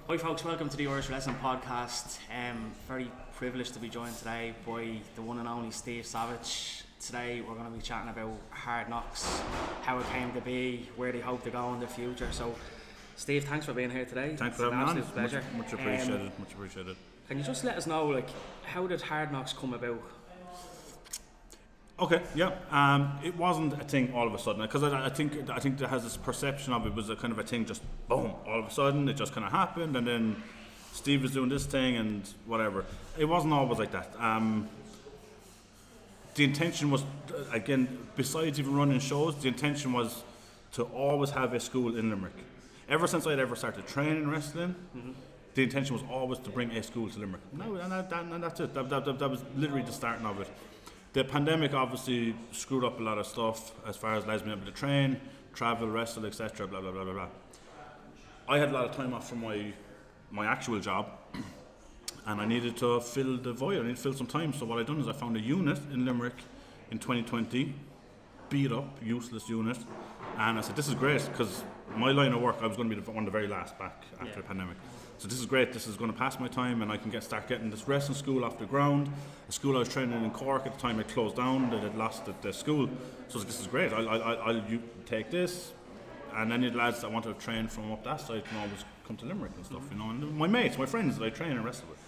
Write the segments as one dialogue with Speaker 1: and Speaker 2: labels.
Speaker 1: Hi folks, welcome to the Irish Wrestling Podcast. Very privileged to be joined today by the one and only Steve Savage. Today we're going to be chatting about Hard Knocks, how it came to be, where they hope to go in the future. So Steve, thanks for being here today.
Speaker 2: Thanks for having me on.
Speaker 1: It's an absolute pleasure.
Speaker 2: Much appreciated, much appreciated.
Speaker 1: Can you just let us know, how did Hard Knocks come about?
Speaker 2: Okay, yeah. It wasn't a thing all of a sudden, because I think there has this perception of it was a kind of a thing, just boom, all of a sudden it just kind of happened, and then Steve was doing this thing and whatever. It wasn't always like that. The intention was, again, besides even running shows, the intention was to always have a school in Limerick. Ever since I'd ever started training wrestling, the intention was always to bring a school to Limerick. And that's it. That was literally the starting of it. The pandemic obviously screwed up a lot of stuff as far as being able to train, travel, wrestle, etc. Blah blah blah blah blah. I had a lot of time off from my actual job, and I needed to fill the void. I needed to fill some time. So what I done is I found a unit in Limerick in 2020, beat up, useless unit, and I said, this is great because my line of work, I was going to be one of the very last back after the pandemic. So this is great, this is going to pass my time and I can start getting this wrestling school off the ground. The school I was training in Cork at the time had closed down, they had lost the school. So this is great, I'll take this, and any lads that want to train from up that side can always come to Limerick and stuff, and my mates, my friends that I train and wrestle with.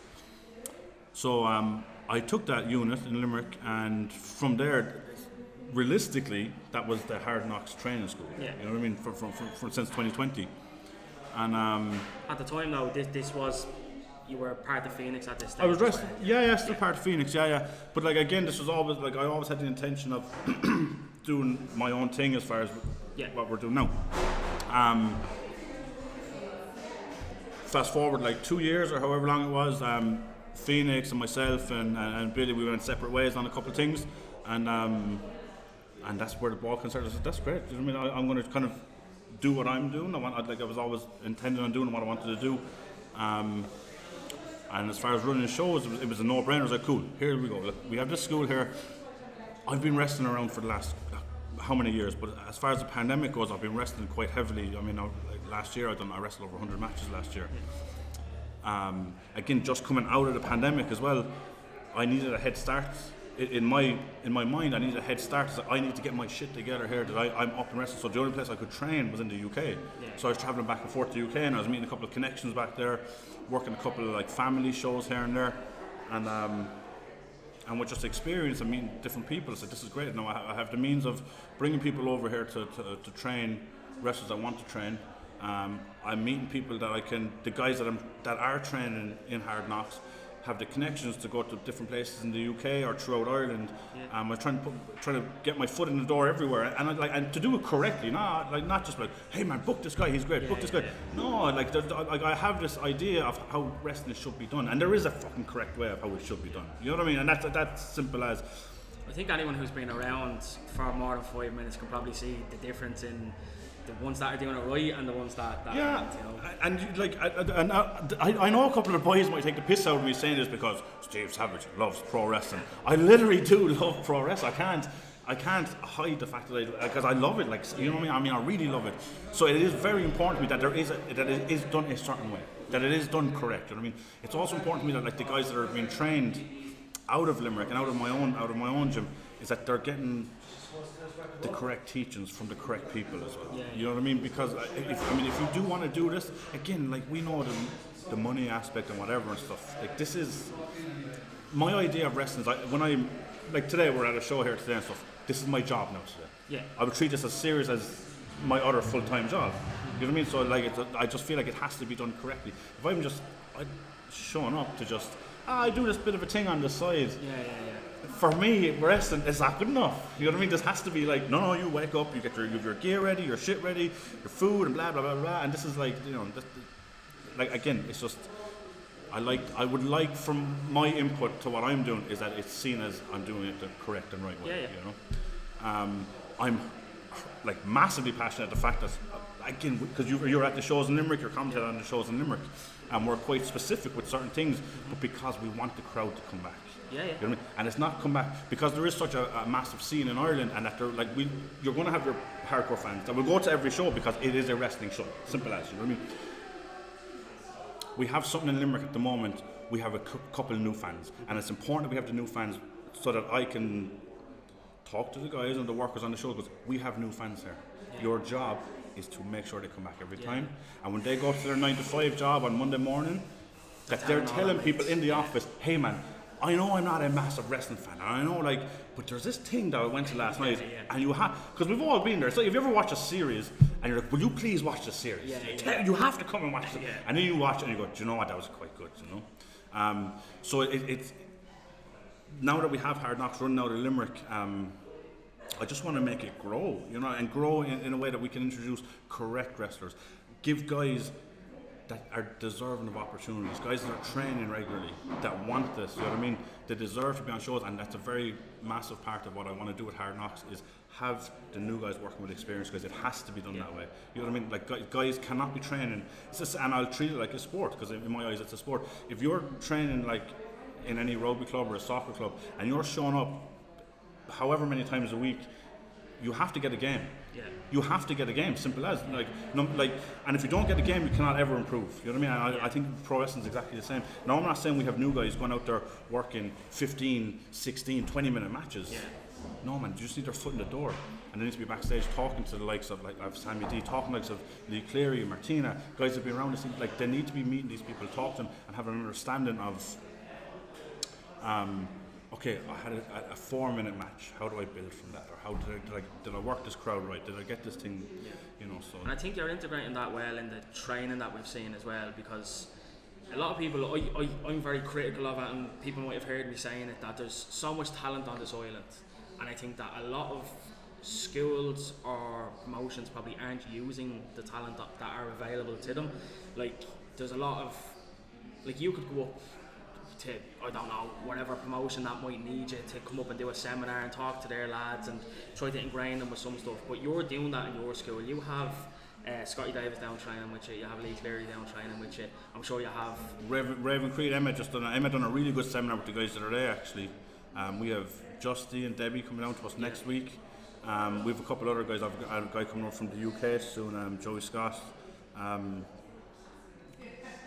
Speaker 2: So I took that unit in Limerick, and from there, realistically, that was the Hard Knocks training school.
Speaker 1: Yeah.
Speaker 2: You know what I mean? For since 2020. And
Speaker 1: At the time though, this was, you were part of Phoenix at this stage.
Speaker 2: I was wrestling, still part of Phoenix, But again, this was always I always had the intention of doing my own thing as far as what we're doing now. Fast forward 2 years or however long it was, Phoenix and myself and Billy, we went separate ways on a couple of things, and that's where the ball can start. I said, that's great. You know what I mean? I'm going to kind of do what I'm doing. I was always intending on doing what I wanted to do. And as far as running shows, it was a no-brainer. I was like, cool, here we go. Look, we have this school here. I've been wrestling around for the last how many years, but as far as the pandemic goes, I've been wrestling quite heavily. I mean, last year I wrestled over 100 matches last year. Again, just coming out of the pandemic as well, I needed a head start. In my mind, I needed a head start. So I need to get my shit together here that I'm up and wrestling. So the only place I could train was in the UK. So I was travelling back and forth to the UK, and I was meeting a couple of connections back there, working a couple of family shows here and there, and with just experience and meeting different people, I said, this is great. Now I have the means of bringing people over here to train wrestlers that want to train. I'm meeting people that the guys that are training in Hard Knocks have the connections to go to different places in the UK or throughout Ireland. I'm trying to get my foot in the door everywhere, and to do it correctly, not just hey man, book this guy, he's great, book this guy. No, I have this idea of how wrestling should be done, and there is a fucking correct way of how it should be done. You know what I mean? And that's simple as.
Speaker 1: I think anyone who's been around for more than 5 minutes can probably see the difference in the ones that are doing it right and the ones that aren't,
Speaker 2: and I know a couple of boys might take the piss out of me saying this because Steve Savage loves pro wrestling. I literally do love pro wrestling. I can't hide the fact that because I love it. You know what I mean? I really love it. So it is very important to me that it is done a certain way, that it is done correct. You know what I mean? It's also important to me that the guys that are being trained out of Limerick and out of my own gym is that they're getting the correct teachings from the correct people as well. You know what I mean? Because if you do want to do this, again, we know the money aspect and whatever and stuff. This is my idea of wrestling. Today we're at a show here today and stuff. This is my job now today. I would treat this as serious as my other full-time job. You know what I mean? So I just feel like it has to be done correctly. If I'm just showing up to just I do this bit of a thing on the side. For me, wrestling is not good enough. You know what I mean? This has to be no, you wake up, you get your gear ready, your shit ready, your food, and blah blah blah blah. And this is again, it's just I would like from my input to what I'm doing is that it's seen as I'm doing it the correct and right way. You know, I'm massively passionate the fact that again because you're at the shows in Limerick, you're commentating on the shows in Limerick, and we're quite specific with certain things, but because we want the crowd to come back. You know what I mean? And it's not come back because there is such a massive scene in Ireland, and that you're going to have your hardcore fans that will go to every show because it is a wrestling show. Simple as, you know what I mean? we have something in Limerick at the moment. We have a couple of new fans, and it's important that we have the new fans so that I can talk to the guys and the workers on the show, because we have new fans here. Your job is to make sure they come back every time, and when they go to their 9 to 5 job on Monday morning, that they're telling people in the office, hey man, I know I'm not a massive wrestling fan, and I know but there's this thing that I went to last night, and you have, because we've all been there. So if you ever watch a series and you're like, will you please watch the series? You have to come and watch it. And then you watch it and you go, do you know what, that was quite good, you know? So it's now that we have Hard Knocks running out of Limerick, I just want to make it grow, you know, and grow in a way that we can introduce correct wrestlers, give guys that are deserving of opportunities, guys that are training regularly, that want this, you know what I mean? They deserve to be on shows, and that's a very massive part of what I want to do with Hard Knocks, is have the new guys working with experienced guys. It has to be done that way. You know what I mean? Like guys cannot be training, and I'll treat it like a sport, because in my eyes it's a sport. If you're training like in any rugby club or a soccer club, and you're showing up however many times a week, you have to get a game. You have to get a game, simple as. And if you don't get a game, you cannot ever improve. You know what I mean? I think pro wrestling is exactly the same. Now, I'm not saying we have new guys going out there working 15, 16, 20-minute matches. No, man, you just need their foot in the door. And they need to be backstage talking to the likes of, Sammy D, talking to the likes of Lee Cleary, Martina, guys that be around us. Like, they need to be meeting these people, talk to them, and have an understanding of, okay, I had a 4-minute match. How do I build from that? Or how did I work this crowd right? Did I get this thing, you know? So.
Speaker 1: And I think you're integrating that well in the training that we've seen as well, because a lot of people, I'm very critical of it, and people might have heard me saying it, that there's so much talent on this island, and I think that a lot of schools or promotions probably aren't using the talent that are available to them. Like, there's a lot of, like, you could go up to, I don't know, whatever promotion that might need you to come up and do a seminar and talk to their lads and try to ingrain them with some stuff, but you're doing that in your school. You have Scotty Davis down training with you, you have Lee Cleary down training with you, I'm sure you have
Speaker 2: Raven Creed. Emma done a really good seminar with the guys that are there, actually. We have Justy and Debbie coming down to us next week. We have a couple other guys. I have a guy coming up from the UK soon, Joey Scott.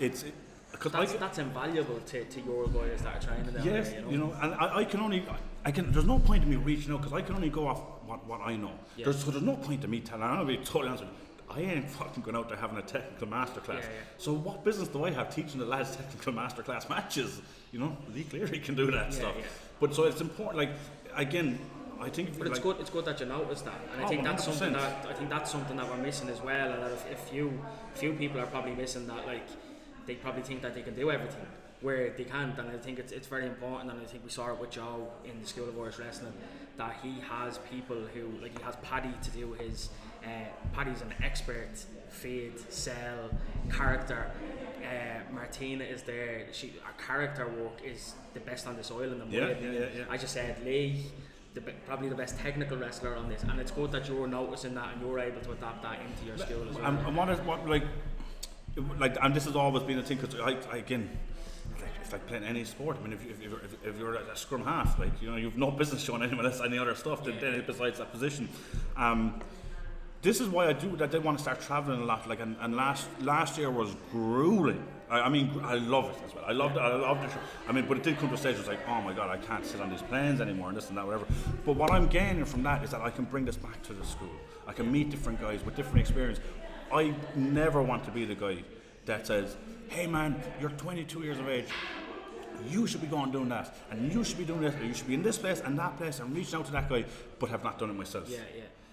Speaker 1: That's invaluable to your guys that are training down
Speaker 2: yes,
Speaker 1: there,
Speaker 2: you know, and I can there's no point in me reaching out, because I can only go off what I know. There's no point in me telling. I'll be totally honest with you, I ain't fucking going out there having a technical masterclass. So what business do I have teaching the lads technical masterclass matches? You know, Lee Cleary can do that stuff. But so it's important. Like, again, I think.
Speaker 1: But it's good. It's good that you noticed that, and I think 100%. That's something that we're missing as well. And that if few people are probably missing that, like, they probably think that they can do everything, where they can't. And I think it's very important. And I think we saw it with Joe in the School of Irish Wrestling, that he has people who, like, he has Paddy to do his. Paddy's an expert feed, sell, character. Martina is there. Her character work is the best on this island. I just said Lee, probably the best technical wrestler on this, and it's good that you're noticing that and you're able to adapt that into your skill as well.
Speaker 2: And this has always been a thing, because again, it's like playing any sport. I mean, if you're a scrum half, like, you know, you've no business showing anyone else any other stuff besides that position. This is why I did want to start traveling a lot. Like, and last year was grueling. I mean, I love it as well. I loved it. I mean, but it did come to a stage where it was like, oh my god, I can't sit on these planes anymore, and this and that, whatever. But what I'm gaining from that is that I can bring this back to the school. I can meet different guys with different experience. I never want to be the guy that says, hey man, you're 22 years of age, you should be going doing that, and you should be doing this, or you should be in this place and that place, and reaching out to that guy, but have not done it myself.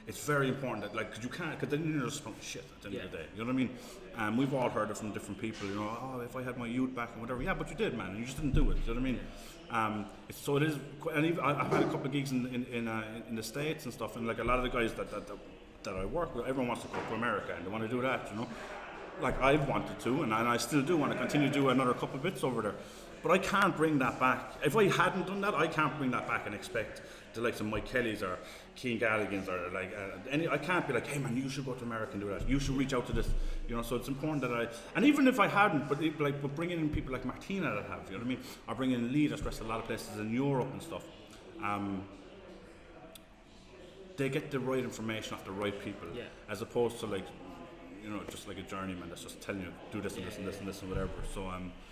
Speaker 2: It's very important that, like, cause you can't, because then you're just fucking shit at the end of the day. You know what I mean? We've all heard it from different people. You know, oh, if I had my youth back and whatever. Yeah, but you did, man. You just didn't do it. You know what I mean? So it is. And even, I've had a couple of gigs in the States and stuff, and like a lot of the guys that I work with, everyone wants to go to America and they want to do that. You know, like I've wanted to, and I still do want to continue to do another couple of bits over there. But I can't bring that back. If I hadn't done that, I can't bring that back and expect the likes of Mike Kelly's or Keane Galligan's or like I can't be like, hey man, you should go to America and do that. You should reach out to this, you know. So it's important that and even if I hadn't, but bringing in people like Martina that have, you know what I mean, or bringing in Lee that's wrestled a lot of places in Europe and stuff. They get the right information off the right people, as opposed to like just like a journeyman that's just telling you do this and this and this and this and whatever. So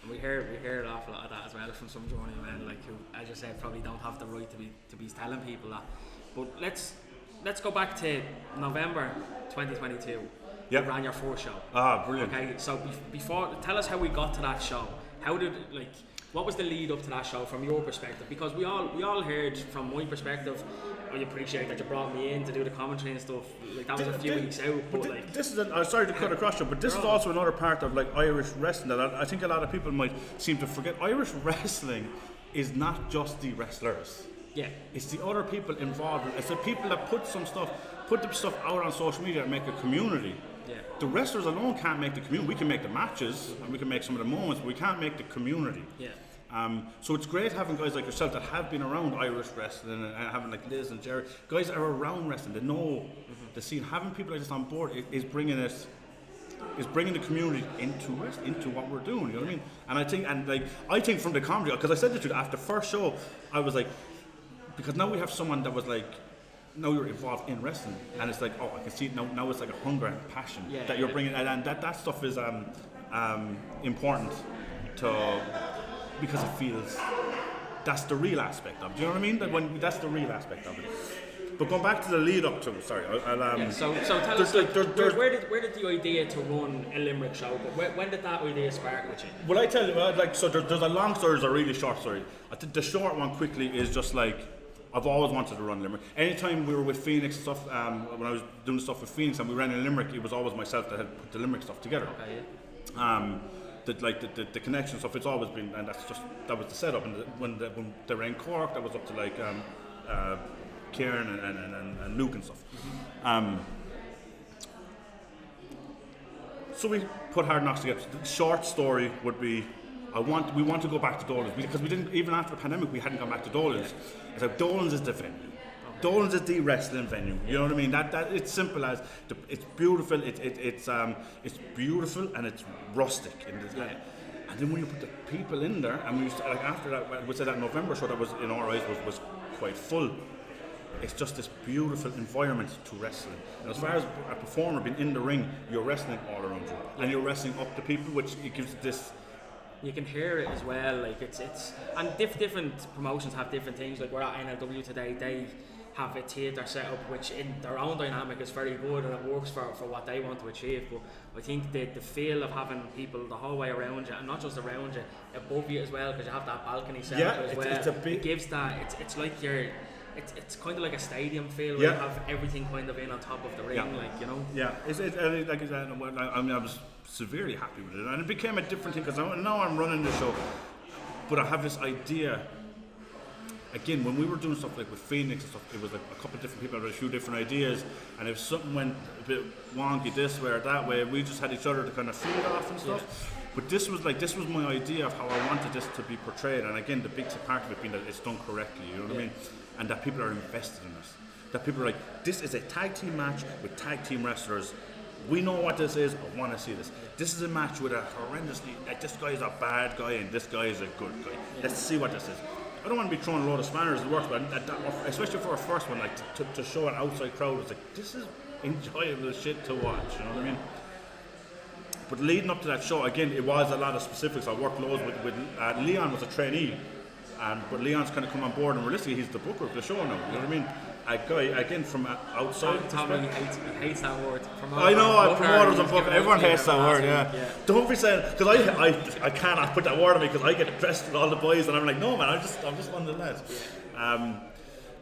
Speaker 1: we hear an awful lot of that as well from some journeymen, like who, as you said, probably don't have the right to be telling people that. But let's go back to November 2022.
Speaker 2: Yep.
Speaker 1: You ran your first show.
Speaker 2: Ah, brilliant.
Speaker 1: Okay, so before, tell us how we got to that show. How did what was the lead up to that show from your perspective? Because we all heard from my perspective. I appreciate that you brought me in to do the commentary and stuff. Like that was a few weeks out. But
Speaker 2: this is I'm sorry to cut across you, but this is also another part of like Irish wrestling that I think a lot of people might seem to forget. Irish wrestling is not just the wrestlers.
Speaker 1: Yeah.
Speaker 2: It's the other people involved. It's the people that put the stuff out on social media and make a community.
Speaker 1: Yeah.
Speaker 2: The wrestlers alone can't make the community. We can make the matches and we can make some of the moments, but we can't make the community.
Speaker 1: Yeah.
Speaker 2: So it's great having guys like yourself that have been around Irish wrestling and having like Liz and Jerry, guys that are around wrestling, they know the scene. Having people like this on board is bringing the community into what we're doing. You know what I mean? And I think from the comedy, because I said this to you after the first show, I was like, because now we have someone that was like, now you're involved in wrestling, and it's like, oh, I can see it now it's like a hunger and passion that you're bringing, and that stuff is important to, because it feels that's the real aspect of it. Do you know what I mean? That's the real aspect of it. But going back to the lead up to, sorry,
Speaker 1: so tell us, where did the idea to run a Limerick show? When did that idea spark with you?
Speaker 2: Well, I tell you, there's a long story, there's a really short story. I think the short one quickly is just like, I've always wanted to run Limerick. Anytime we were with Phoenix and stuff, when I was doing stuff with Phoenix and we ran in Limerick, it was always myself that had put the Limerick stuff together.
Speaker 1: Okay, yeah.
Speaker 2: The connection stuff, it's always been, and that was the setup. And when they ran Cork, that was up to like Kieran and Luke and stuff. So we put Hard Knocks together. The short story would be, we want to go back to Dolans, because we didn't, even after the pandemic, we hadn't gone back to Dolans. It's like Dolans is the venue. Dolans is the wrestling venue. You know what I mean? That it's simple as it's beautiful. It's beautiful and it's rustic. And then when you put the people in there, and we used to, like after that, we said that November show that was in our eyes was quite full. It's just this beautiful environment to wrestling. And as far as a performer being in the ring, you're wrestling all around you, and you're wrestling up to people, which it gives this.
Speaker 1: You can hear it as well. Like it's and different promotions have different things. Like we're at NLW today, they have a theatre set up which in their own dynamic is very good and it works for what they want to achieve. But I think the feel of having people the whole way around you, and not just around you, above you as well, because you have that balcony set up as well.
Speaker 2: It's a big,
Speaker 1: it gives that. It's like it's kind of like a stadium feel where you have everything kind of in on top of the ring, like, you know.
Speaker 2: Yeah, I mean, I was severely happy with it, and it became a different thing because now I'm running the show, but I have this idea. Again, when we were doing stuff like with Phoenix and stuff, it was like a couple of different people had a few different ideas, and if something went a bit wonky this way or that way, we just had each other to kind of feed off and stuff. Yeah. But this was my idea of how I wanted this to be portrayed, and again, the big part of it being that it's done correctly, you know what I mean? And that people are invested in this. That people are like, this is a tag team match with tag team wrestlers. We know what this is, I want to see this. This is a match with a horrendously, like, this guy is a bad guy and this guy is a good guy. Let's see what this is. I don't want to be throwing a load of spanners in the works, but especially for a first one, like to show an outside crowd, it's like, this is enjoyable shit to watch, you know what I mean? But leading up to that show, again, it was a lot of specifics. I worked loads with Leon was a trainee, but Leon's kind of come on board, and realistically, he's the booker of the show now, you know what I mean? A guy, again, from outside.
Speaker 1: Tom he hates that word.
Speaker 2: I know, promoters and booking, everyone hates that word, yeah. Don't be saying, because I cannot put that word on me, because I get dressed with all the boys, and I'm like, no man, I'm just one of the lads.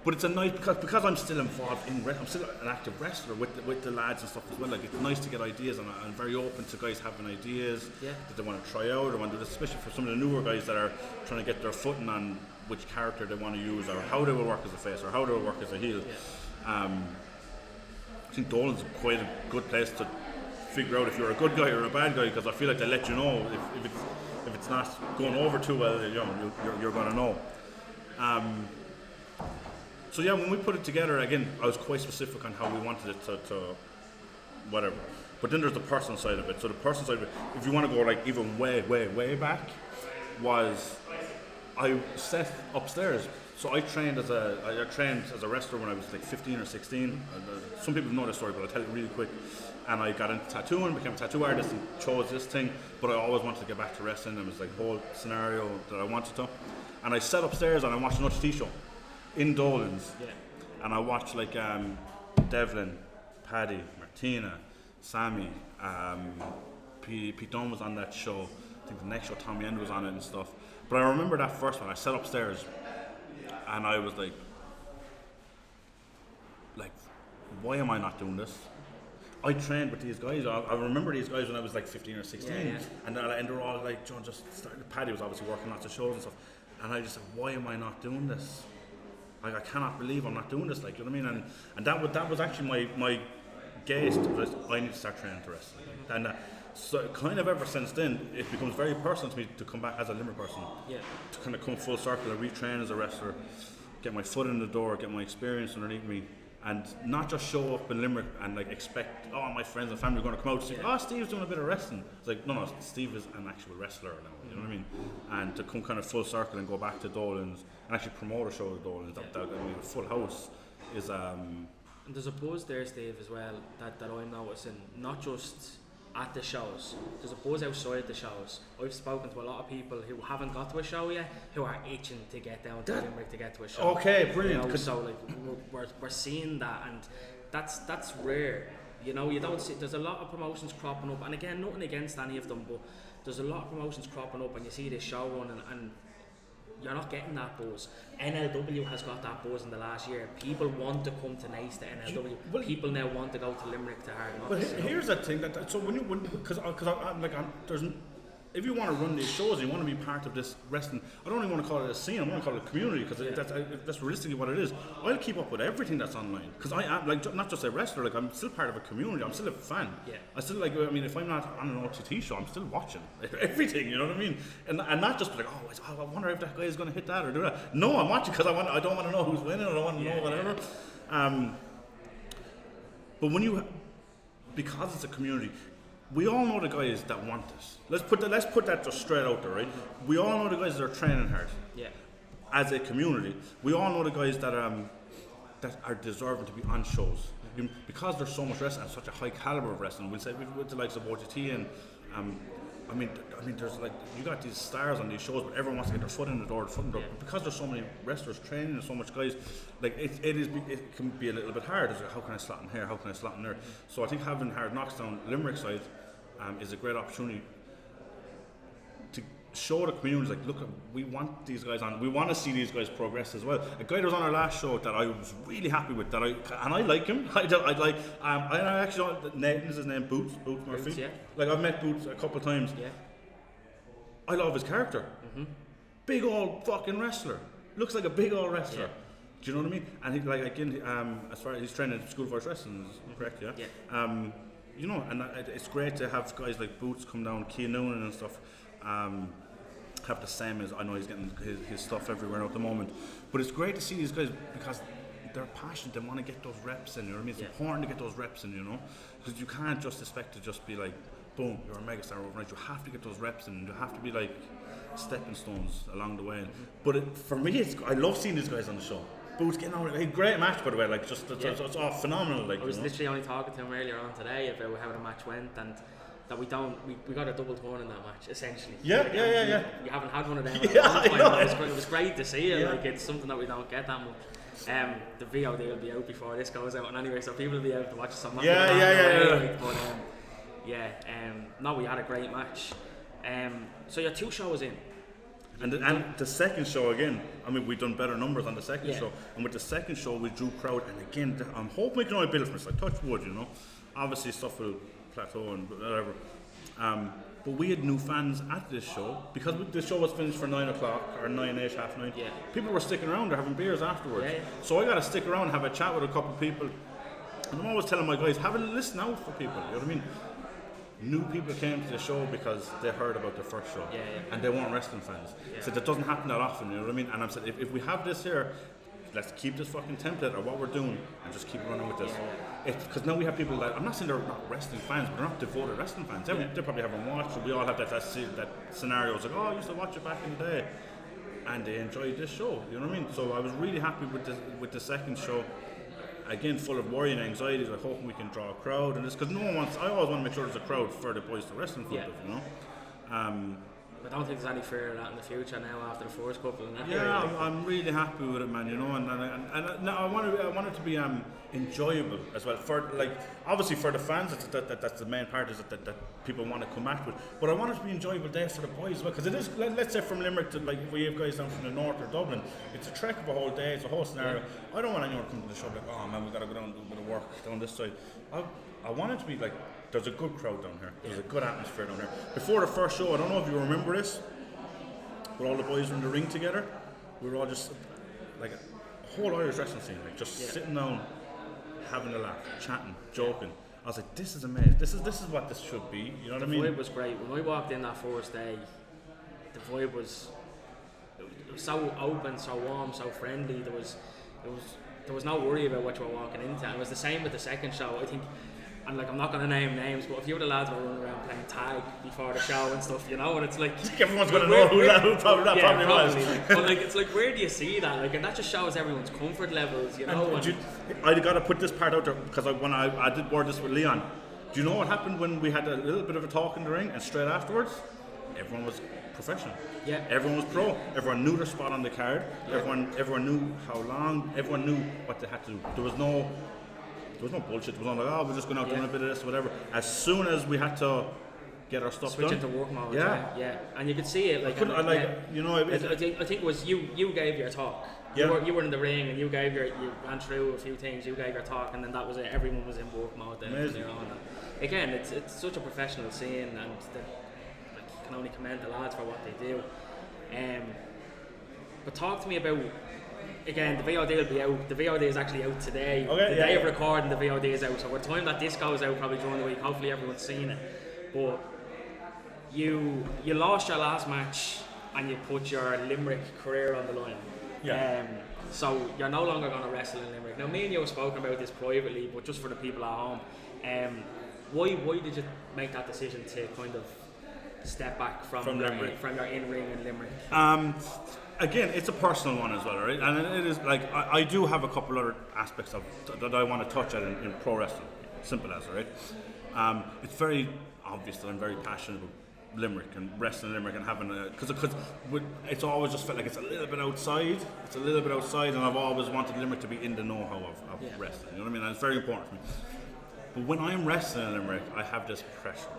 Speaker 2: But it's a nice, because I'm still involved in wrestling, I'm still an active wrestler with the lads and stuff as well. Like, it's nice to get ideas, and I'm very open to guys having ideas that they want to try out, or want to do this, especially for some of the newer guys that are trying to get their footing on which character they want to use, or how they will work as a face, or how they will work as a heel. I think Dolan's quite a good place to figure out if you're a good guy or a bad guy, because I feel like they let you know if it's not going over too well, you know, you're going to know. So yeah, when we put it together, again, I was quite specific on how we wanted it to whatever. But then there's the personal side of it. So the personal side of it, if you want to go like even way back, was I sat upstairs So I trained as a wrestler when I was like 15 or 16. Some people know this story, but I'll tell it really quick. And I got into tattooing, became a tattoo artist, and chose this thing. But I always wanted to get back to wrestling. It was like a whole scenario that I wanted to. And I sat upstairs and I watched an OTT show in Dolans.
Speaker 1: Yeah.
Speaker 2: And I watched like Devlin, Paddy, Martina, Sammy, Pete Dunne was on that show. I think the next show Tommy End was on it and stuff. But I remember that first one. I sat upstairs and I was like, why am I not doing this? I trained with these guys. I remember these guys when I was like 15 or 16, and they were all like, John just started. Paddy was obviously working lots of shows and stuff, and I just said, why am I not doing this? Like, I cannot believe I'm not doing this. Like, you know what I mean? And that was actually my gaze to this. I need to start training to wrestle. And so kind of ever since then, it becomes very personal to me to come back as a Limerick person. Yeah. To kind of come full circle and retrain as a wrestler, get my foot in the door, get my experience underneath me, and not just show up in Limerick and like expect, oh, my friends and family are going to come out and say, oh, Steve's doing a bit of wrestling. It's like, no, Steve is an actual wrestler now, you know what I mean? And to come kind of full circle and go back to Dolans and actually promote a show at Dolans, I mean, a full house is...
Speaker 1: And there's a buzz there, Steve, as well, that I'm noticing, not just at the shows. There's a buzz outside the shows. I've spoken to a lot of people who haven't got to a show yet, who are itching to get down to Limerick to get to a show.
Speaker 2: Okay, brilliant.
Speaker 1: You know, so like we're seeing that, and that's rare. You know, you don't see. There's a lot of promotions cropping up, and again, nothing against any of them, but there's a lot of promotions cropping up, and you see this show running, and you're not getting that buzz. NLW has got that buzz in the last year. People want to come to Nice to NLW. People now want to go to Limerick to Hard Knocks.
Speaker 2: But here's the thing so because there's. If you want to run these shows, you want to be part of this wrestling. I don't even want to call it a scene. I want to call it a community because that's realistically what it is. I'll keep up with everything that's online because I am like not just a wrestler. Like I'm still part of a community. I'm still a fan. Yeah. I still like. I mean, if I'm not on an OTT show, I'm still watching everything. You know what I mean? And not just like, I wonder if that guy is going to hit that or do that. No, I'm watching because I don't want to know who's winning. I don't want to know whatever. But because it's a community. We all know the guys that want this. Let's put that just straight out there, right? We all know the guys that are training hard. Yeah. As a community, we all know the guys that are deserving to be on shows. Because there's so much wrestling and such a high caliber of wrestling. We'll say with the likes of OTT and I mean, there's like you got these stars on these shows, but everyone wants to get their foot in the door. But because there's so many wrestlers training and so much guys, like it can be a little bit hard. It's like, how can I slot in here? How can I slot in there? So I think having Hard Knocks down Limerick side is a great opportunity to show the community, like, look, we want these guys on. We want to see these guys progress as well. A guy that was on our last show that I was really happy with, and I like him. I actually don't. Nathan is his name. Boots Murphy. Yeah. Like I've met Boots a couple of times. Yeah. I love his character. Mm-hmm. Big old fucking wrestler. Looks like a big old wrestler. Yeah. Do you know what I mean? And he, like again, as far as he's training at School Force Wrestling, is correct? Yeah. Yeah. You know, and it's great to have guys like Boots come down, Keane Noonan and stuff. Have the same as I know he's getting his stuff everywhere at the moment, but it's great to see these guys because they're passionate. They want to get those reps in. You know what I mean? It's important to get those reps in. You know, because you can't just expect to just be like, boom, you're a megastar overnight. You have to get those reps in. You have to be like stepping stones along the way. But for me, I love seeing these guys on the show. Boots getting on. A great match, by the way. Like it's all phenomenal. Like
Speaker 1: I was literally only talking to him earlier on today about how the match went and. That we got a double turn in that match, essentially.
Speaker 2: Yeah.
Speaker 1: You haven't had one of them in a long time. It was great to see it. Yeah. Like it's something that we don't get that much. The VOD will be out before this goes out, and anyway, so people will be able to watch it. So I'm no, we had a great match. So you're 2 shows in.
Speaker 2: And the second show again, I mean, we've done better numbers on the second show. And with the second show, we drew crowd. And again, I'm hoping we can only build from it. Like touch wood, you know. Obviously, stuff will plateau and whatever. But we had new fans at this show because the show was finished for 9 o'clock or 9-ish, half 9. Yeah. People were sticking around. They're having beers afterwards. Yeah. So I got to stick around and have a chat with a couple of people. And I'm always telling my guys, have a listen out for people. You know what I mean? New people came to the show because they heard about the first show and they weren't wrestling fans. Yeah. So that doesn't happen that often, you know what I mean? And I'm saying, if we have this here, let's keep this fucking template or what we're doing and just keep running with this. Because now we have people that, I'm not saying they're not wrestling fans, but they're not devoted wrestling fans. They probably haven't watched, so we all have that scenario. It's like, oh, I used to watch it back in the day. and they enjoyed this show. You know what I mean? So I was really happy with the second show. Again, full of worry and anxieties. I hope we can draw a crowd, and this because I always want to make sure there's a crowd for the boys to wrestle in front of, you know.
Speaker 1: I don't think there's any fear of that in the future now after the first couple.
Speaker 2: I'm really happy with it, man. You know, and I want it to be enjoyable as well. For obviously for the fans, that's the main part is that people want to come back with. But I want it to be enjoyable there for the boys as well, because it is. Let's say from Limerick to we have guys down from the north or Dublin, it's a trek of a whole day. It's a whole scenario. I don't want anyone to come to the show like, oh man, we got to go down and do a bit of work down this side. I want it to be like. There's a good crowd down here. There's a good atmosphere down here. Before the first show, I don't know if you remember this, but all the boys were in the ring together. We were all just like a whole Irish wrestling scene, just sitting down, having a laugh, chatting, joking. I was like, this is amazing. This is what this should be. You know what I mean?
Speaker 1: The vibe was great. When I walked in that first day, the vibe was so open, so warm, so friendly. There was no worry about what you were walking into. And it was the same with the second show. I think. And I'm not going to name names, but a few of the lads were running around playing tag before the show and stuff, you know, and it's like
Speaker 2: everyone's going to know who probably was.
Speaker 1: But it's like, where do you see that? And that just shows everyone's comfort levels, you know.
Speaker 2: I got to put this part out there because when I did word this with Leon. Do you know what happened when we had a little bit of a talk in the ring, and straight afterwards, everyone was professional. Yeah. Everyone was pro. Everyone knew their spot on the card. Yeah. Everyone knew how long. Everyone knew what they had to do. There was no bullshit. It was not like, we're just going out doing a bit of this, whatever. As soon as we had to get our stuff
Speaker 1: switch
Speaker 2: done,
Speaker 1: into work mode. Yeah. And you could see it. I think it was you gave your talk. Yeah. You were in the ring and you ran through a few things. You gave your talk, and then that was it. Everyone was in work mode then from there on. And again, it's such a professional scene, and you can only commend the lads for what they do. But talk to me about. Again, the VOD will be out. The VOD is actually out today. The day of recording, the VOD is out. So by the time that this goes out, probably during the week, hopefully everyone's seen it. But you lost your last match and you put your Limerick career on the line. Yeah. So you're no longer going to wrestle in Limerick. Now, me and you have spoken about this privately, but just for the people at home, why did you make that decision to kind of step back from your in-ring in Limerick?
Speaker 2: Again, it's a personal one as well, right? And it is like I do have a couple other aspects that I want to touch on in pro wrestling. Simple as, right? It's very obvious that I'm very passionate about Limerick and wrestling Limerick and having because it's always just felt like it's a little bit outside. It's a little bit outside, and I've always wanted Limerick to be in the know-how of wrestling. You know what I mean? And it's very important to me. But when I'm wrestling in Limerick, I have this pressure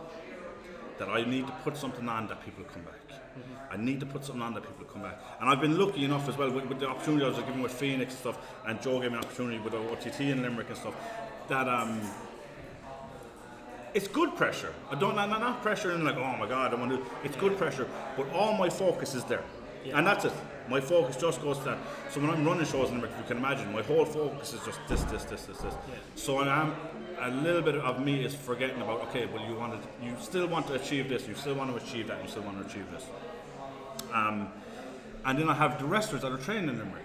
Speaker 2: that I need to put something on that people come back. I need to put something on that people come back. And I've been lucky enough as well with the opportunity I was given with Phoenix and stuff, and Joe gave me an opportunity with OTT in Limerick and stuff, that it's good pressure. Not pressure in like, oh my God, I want to. It's good pressure, but all my focus is there. And that's it. My focus just goes to that. So when I'm running shows in Limerick, you can imagine, my whole focus is just this. So a little bit of me is forgetting about, okay, well you still want to achieve this, you still want to achieve that, and you still want to achieve this. And then I have the wrestlers that are training in Limerick.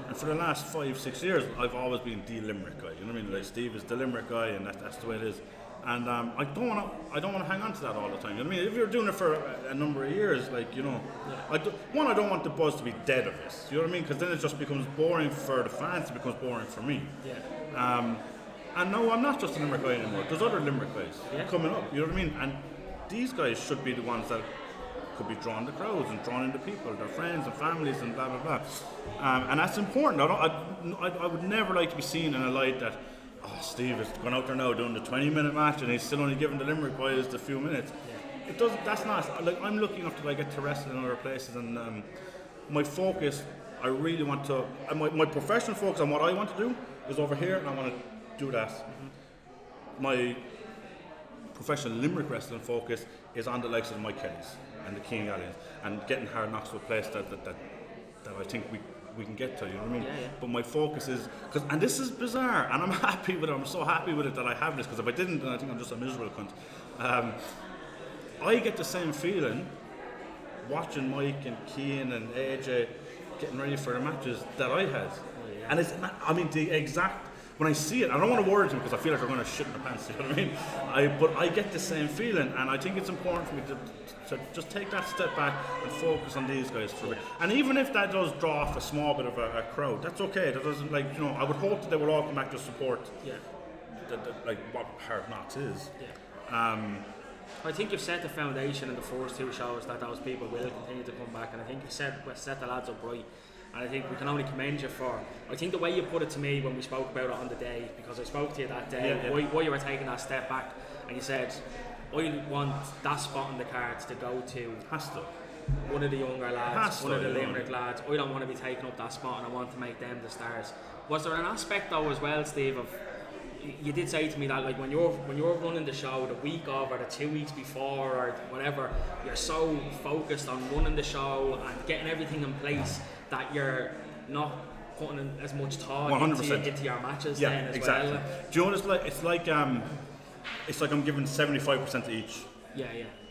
Speaker 2: And for the last 5-6 years, I've always been the Limerick guy. You know what I mean? Like Steve is the Limerick guy, and that's the way it is. And I don't want to hang on to that all the time. You know what I mean? If you're doing it for a number of years, like, you know, I don't want the buzz to be dead of this. You know what I mean? Because then it just becomes boring for the fans. It becomes boring for me. Yeah. And no, I'm not just a Limerick guy anymore. There's other Limerick guys coming up. You know what I mean? And these guys should be the ones that could be drawing the crowds and drawing in the people, their friends and families and blah blah blah. And that's important. I would never like to be seen in a light that, oh, Steve is going out there now doing the 20-minute match and he's still only giving the Limerick boys the few minutes. Yeah. It doesn't. That's not like I'm lucky enough to get to wrestle in other places, and my focus, I really want to. My professional focus on what I want to do is over here, and I want to do that. My professional Limerick wrestling focus is on the likes of the Mike Kellys and the King Allians, and getting Hard Knocks to a place that I think we can get to, you know what I mean? Yeah. But my focus is, and this is bizarre, and I'm happy with it, I'm so happy with it that I have this, because if I didn't, then I think I'm just a miserable cunt. I get the same feeling watching Mike and Keane and AJ getting ready for the matches that I had. And it's, I mean, the exact, when I see it, I don't want to worry them because I feel like they're going to shit in their pants. You know what I mean? But I get the same feeling, and I think it's important for me to just take that step back and focus on these guys for a bit. And even if that does draw off a small bit of a crowd, that's okay. That doesn't I would hope that they will all come back to support. Like what Hard Knocks is.
Speaker 1: I think you've set the foundation in the first 2 shows that those people will continue to come back, and I think you've set the lads up right. And I think we can only commend you for. I think the way you put it to me when we spoke about it on the day, because I spoke to you that day, why you were taking that step back, and you said, I want that spot on the cards to go to one of the younger lads, one of the Limerick lads. I don't want to be taking up that spot, and I want to make them the stars. Was there an aspect though as well, Steve, of you did say to me that like when you're running the show the week of or the 2 weeks before or whatever, you're so focused on running the show and getting everything in place that you're not putting in as much thought into your matches then as well.
Speaker 2: Do you know what it's like? It's like I'm giving 75% to each.
Speaker 1: Yeah.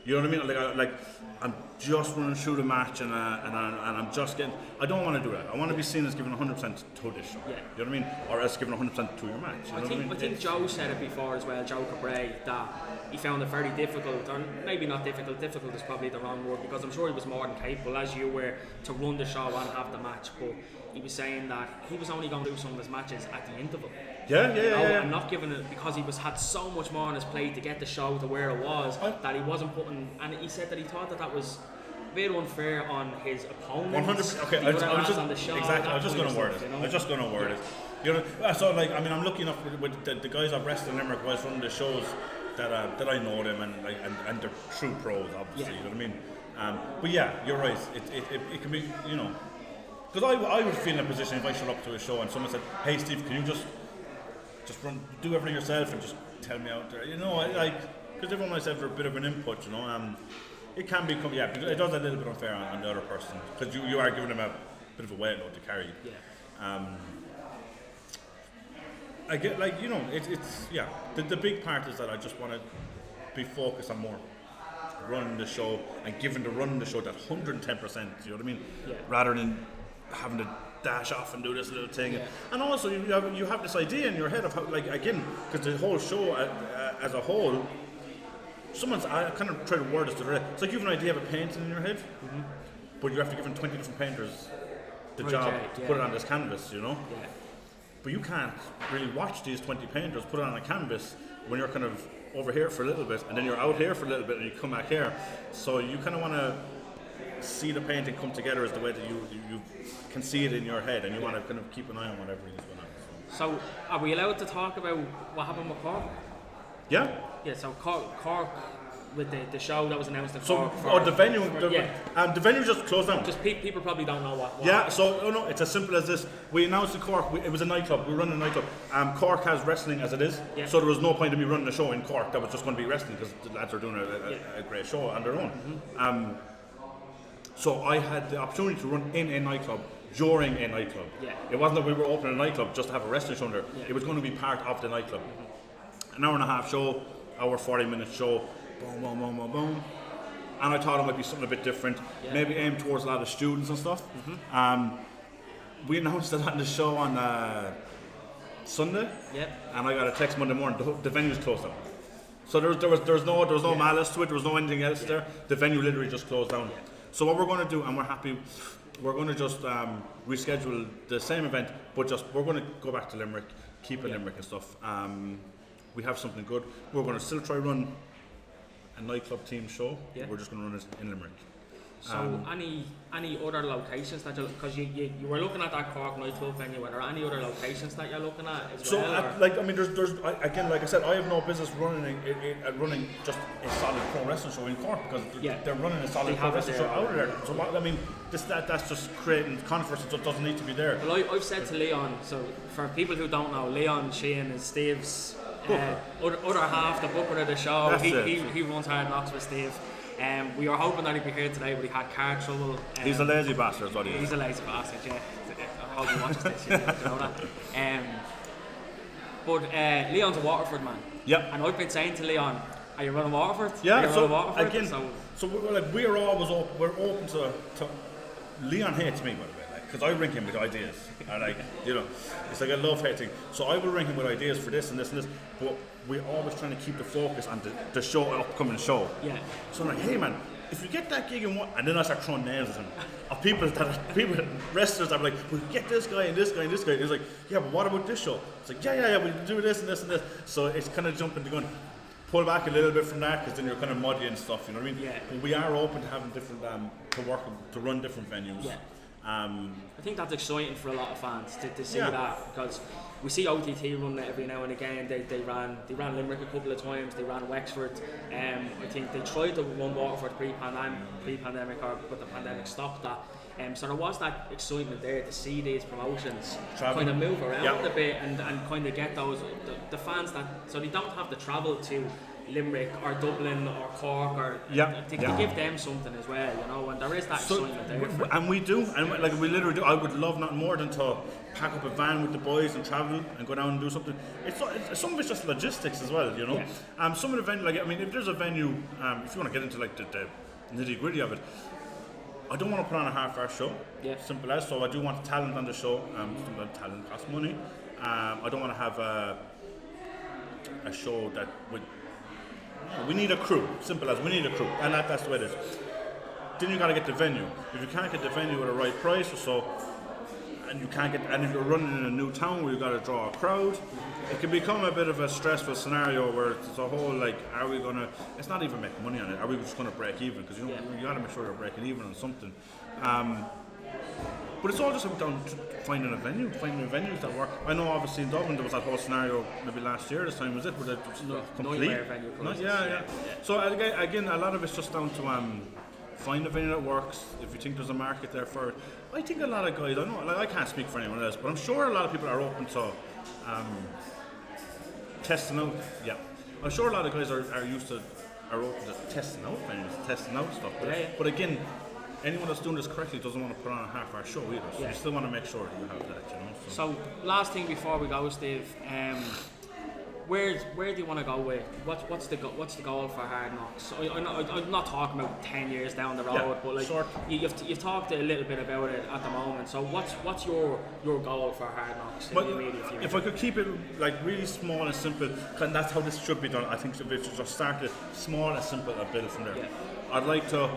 Speaker 2: You know what I mean? Like I'm just running through the match and I'm just getting. I don't want to do that. I want to be seen as giving 100% to this show.
Speaker 1: Yeah.
Speaker 2: You know what I mean? Or as giving 100% to your match.
Speaker 1: I think Joe said it before as well, Joe Cabray, that he found it very difficult, or maybe not difficult is probably the wrong word, because I'm sure he was more than capable, as you were, to run the show and have the match, but he was saying that he was only going to do some of his matches at the interval. And not giving it, because he had so much more on his plate to get the show to where it was, that he wasn't putting, and he said that he thought that was a bit unfair on his opponents.
Speaker 2: 100%. Okay, I was just going to word it. You know, so like, I mean, I'm lucky enough with the guys I've wrestled in Limerick, guys running the shows that I know them and they're true pros, obviously. You know what I mean? But yeah, you're right. It can be, you know, because I would feel in a position if I showed up to a show and someone said, "Hey Steve, can you just do everything yourself and just tell me out there?" You know, because everyone likes to have a bit of an input. You know, it can become it does a little bit unfair on the other person because you are giving them a bit of a weight load to carry. I get the big part is that I just want to be focused on more running the show and giving the running the show that 110%. You know what I mean? Yeah. Rather than having to dash off and do this little thing. Yeah. And also you have this idea in your head of how, like, again, because the whole show as a whole, I kind of try to word this to the it's like you have an idea of a painting in your head, but you have to give them 20 different painters the job to put it on this canvas, you know? Yeah. But you can't really watch these 20 painters put it on a canvas when you're kind of over here for a little bit and then you're out here for a little bit and you come back here. So you kind of want to see the painting come together as the way that you can see it in your head, and you want to kind of keep an eye on whatever is going on.
Speaker 1: So are we allowed to talk about what happened with Cork?
Speaker 2: Yeah.
Speaker 1: Yeah, so Cork with the show that was announced in
Speaker 2: Cork.
Speaker 1: So
Speaker 2: the venue just closed down.
Speaker 1: Just people probably don't know what
Speaker 2: yeah, so no, it's as simple as this. We announced in Cork, it was a nightclub, we were running a nightclub. Cork has wrestling as it is, so there was no point in me running a show in Cork that was just going to be wrestling because the lads are doing a great show on their own. So I had the opportunity to run in a nightclub during a nightclub. Yeah. It wasn't that we were opening a nightclub just to have a wrestling show there. Yeah. It was going to be part of the nightclub. An hour and a half show, hour 40-minute show, boom, boom, boom, boom, boom. And I thought it might be something a bit different, maybe aimed towards a lot of students and stuff. We announced it on the show on Sunday, and I got a text Monday morning, the venue's closed down. So there was no malice to it, there was no anything else there. The venue literally just closed down. So what we're going to do, and we're happy, we're going to just reschedule the same event, but we're going to go back to Limerick, keep it Limerick and stuff. We have something good. We're going to still try run a nightclub team show. Yeah. We're just going to run it in Limerick.
Speaker 1: So any other locations that because you were looking at that Cork nightclub venue, are there any other locations that you're looking at as well?
Speaker 2: There's again, like I said, I have no business running just a solid pro wrestling show in Cork because they're running a solid pro wrestling show out of there. So that's just creating controversy, so it doesn't need to be there.
Speaker 1: Well, I've said to Leon, so for people who don't know, Leon Sheehan is Steve's other half, the booker of the show. He runs Hard Knocks with Steve. We were hoping that he'd be here today, but he had car trouble.
Speaker 2: He's a lazy bastard, is what he is.
Speaker 1: He's a lazy bastard, yeah. I hope he watches this, you know that. But Leon's a Waterford man.
Speaker 2: Yep.
Speaker 1: And I've been saying to Leon, are you running Waterford?
Speaker 2: Yeah, we're always open. We're open to Leon hates me, by the way. because I ring him with ideas, and it's like a love-hate thing. So I will ring him with ideas for this and this and this, but we're always trying to keep the focus on the show, upcoming show.
Speaker 1: Yeah.
Speaker 2: So I'm like, hey man, if you get that gig in one, and then I start throwing names at him of people, wrestlers that are like, we get this guy and this guy and this guy. And he's like, yeah, but what about this show? It's like, yeah, we can do this and this and this. So it's kind of jumping the gun. Pull back a little bit from that, because then you're kind of muddy and stuff, you know what I mean?
Speaker 1: Yeah.
Speaker 2: But we are open to having different, to run different venues.
Speaker 1: Yeah. I think that's exciting for a lot of fans to see that, because we see OTT run it every now and again. They ran Limerick a couple of times. They ran Wexford. I think they tried to run Waterford pre-pandemic, but the pandemic stopped that. So there was that excitement there to see these promotions kind of move around a bit and kind of get the fans that, so they don't have to travel to Limerick or Dublin or Cork or to give them something as well, you know, and there is that excitement there.
Speaker 2: And we do, and like we literally do. I would love nothing more than to pack up a van with the boys and travel and go down and do something. It's some of it's just logistics as well, you know. Some of the venue, like I mean, if there's a venue, if you want to get into like the nitty gritty of it, I don't want to put on a half-hour show. Simple as. So I do want talent on the show. Talent costs money. I don't want to have a show that would. We need a crew. Simple as. We need a crew, and that's the way it is. Then you got to get the venue. If you can't get the venue at the right price or so, and if you're running in a new town where you got to draw a crowd, it can become a bit of a stressful scenario where it's a whole like, are we gonna? It's not even make money on it. Are we just gonna break even? Because you got to make sure you're breaking even on something. But it's all just about finding venues that work. I know obviously in Dublin there was that whole scenario maybe last year this time, was it? Where it was complete. Yeah. So again, a lot of it's just down to find a venue that works. If you think there's a market there for it, I think a lot of guys. I know, like, I can't speak for anyone else, but I'm sure a lot of people are open to testing out. Yeah, I'm sure a lot of guys are open to testing out venues, testing out stuff. But again, anyone that's doing this correctly doesn't want to put on a half-hour show either. So you still want to make sure that you have that, you know.
Speaker 1: So last thing before we go, Steve, where do you want to go with? What's the goal for Hard Knocks? I'm not talking about 10 years down the road, but like you've talked a little bit about it at the moment. So what's your goal for Hard Knocks in the immediate future?
Speaker 2: If I could keep it like really small and simple, and that's how this should be done. I think if it just started small and simple and build from there. I'd like to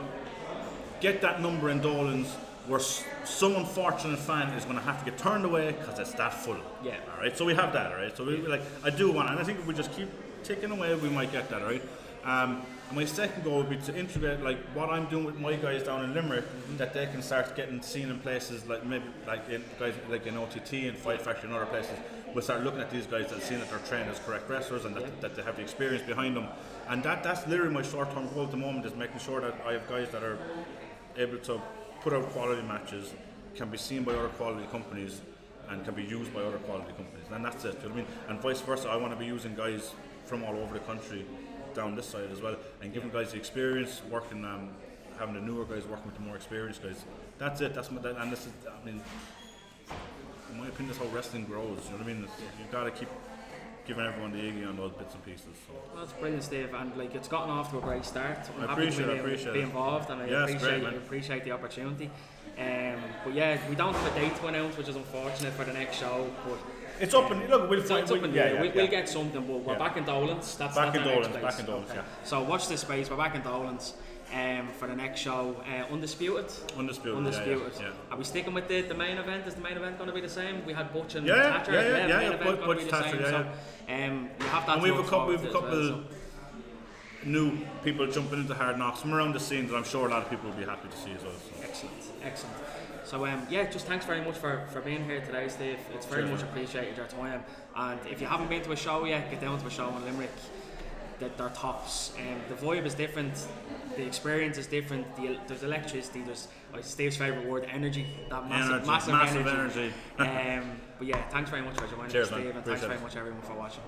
Speaker 2: get that number in Dolans where some unfortunate fan is going to have to get turned away because it's that full. All right. So we have that. All right. So we I do want, and I think if we just keep ticking away, we might get that. All right. And my second goal would be to integrate like what I'm doing with my guys down in Limerick, that they can start getting seen in places like maybe guys like in OTT and Fight Factory and other places. We'll start looking at these guys and seeing that they're trained as correct wrestlers and that they have the experience behind them. And that's literally my short-term goal at the moment, is making sure that I have guys that are able to put out quality matches, can be seen by other quality companies, and can be used by other quality companies. And that's it, you know what I mean? And vice versa, I want to be using guys from all over the country down this side as well, and giving guys the experience, working, having the newer guys working with the more experienced guys. That's it, and this is, I mean, in my opinion, that's how wrestling grows, you know what I mean? You've got to keep giving everyone the Iggy on those bits and pieces. So.
Speaker 1: Well, that's brilliant, Steve, and like it's gotten off to a great start. I'm
Speaker 2: I appreciate
Speaker 1: be involved, and I appreciate the opportunity. But yeah, we don't have a date to announce, which is unfortunate for the next show. But
Speaker 2: it's up and look, we'll find.
Speaker 1: We'll get something. But we're back in Dolans.
Speaker 2: Back in Dolans. Yeah.
Speaker 1: So watch this space. We're back in Dolans. For the next show, Undisputed.
Speaker 2: Yeah.
Speaker 1: Are we sticking with the main event? Is the main event going to be the same? We had Butch and
Speaker 2: Thatcher.
Speaker 1: Butch and Thatcher. So, you have that.
Speaker 2: And we have a couple new people jumping into Hard Knocks from around the scene that I'm sure a lot of people will be happy to see as well. So.
Speaker 1: Excellent. So just thanks very much for being here today, Steve. It's very much appreciated your time. And if you haven't been to a show yet, get down to a show in Limerick. They're tops. The vibe is different. The experience is different. There's electricity. There's Steve's favourite word, energy. That massive energy. But yeah, thanks very much for joining us, Steve, and thanks very much everyone for watching.